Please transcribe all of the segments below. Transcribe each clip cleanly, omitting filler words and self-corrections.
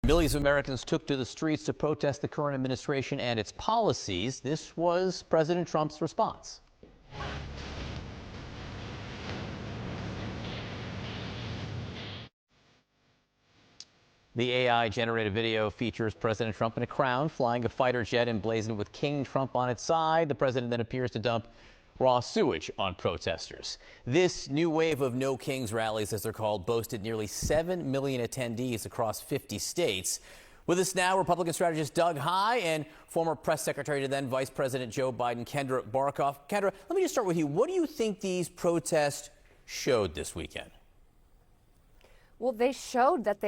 Millions of Americans took to the streets to protest the current administration and its policies. This was President Trump's response. The AI-generated video features President Trump in a crown, flying a fighter jet emblazoned with King Trump on its side. The president then appears to dump raw sewage on protesters. This new wave of No Kings rallies, as they're called, boasted nearly 7 million attendees across 50 states. With us now, Republican strategist Doug Heye and former press secretary to then Vice President Joe Biden, Kendra Barkoff. Kendra, let me just start with you. What do you think these protests showed this weekend? Well, they showed that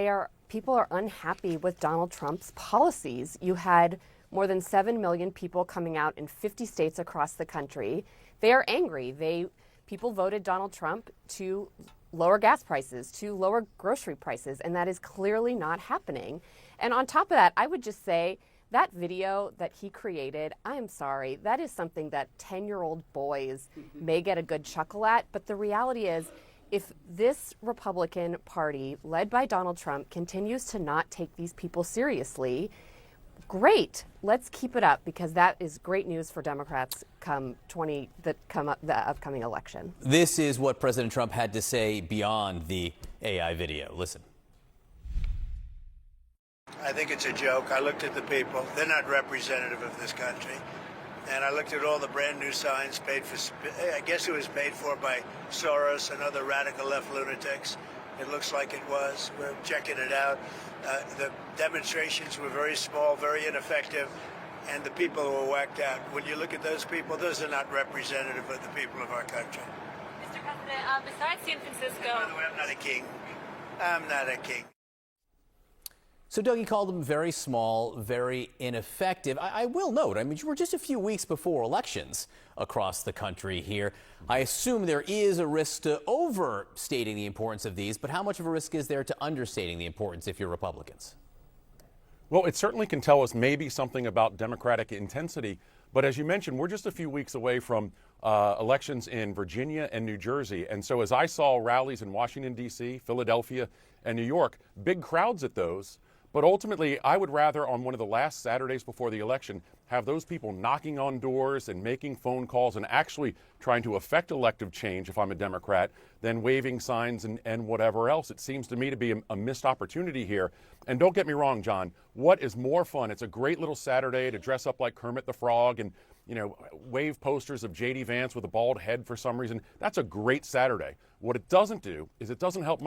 people are unhappy with Donald Trump's policies. You had more than 7 million people coming out in 50 states across the country. They are angry. People voted Donald Trump to lower gas prices, to lower grocery prices, and that is clearly not happening. And on top of that, I would just say that video that he created, I am sorry, that is something that 10-year-old boys may get a good chuckle at, but the reality is, if this Republican Party, led by Donald Trump, continues to not take these people seriously, great. Let's keep it up, because that is great news for Democrats come the upcoming election. This is what President Trump had to say beyond the AI video. Listen. I think it's a joke. I looked at the people. They're not representative of this country. And I looked at all the brand new signs paid for, I guess it was paid for by Soros and other radical left lunatics. It looks like it was. We're checking it out. The demonstrations were very small, very ineffective, and the people were whacked out. When you look at those people, those are not representative of the people of our country. Mr. President, besides San Francisco... By the way, I'm not a king. I'm not a king. So, Doug, he called them very small, very ineffective. I will note, I mean, we're just a few weeks before elections across the country here. I assume there is a risk to overstating the importance of these, but how much of a risk is there to understating the importance if you're Republicans? Well, it certainly can tell us maybe something about Democratic intensity. But as you mentioned, we're just a few weeks away from elections in Virginia and New Jersey. And so as I saw rallies in Washington, D.C., Philadelphia, and New York, big crowds at those. But ultimately, I would rather, on one of the last Saturdays before the election, have those people knocking on doors and making phone calls and actually trying to affect elective change, if I'm a Democrat, than waving signs and whatever else. It seems to me to be a missed opportunity here. And don't get me wrong, John, what is more fun? It's a great little Saturday to dress up like Kermit the Frog and, wave posters of J.D. Vance with a bald head for some reason. That's a great Saturday. What it doesn't do is it doesn't help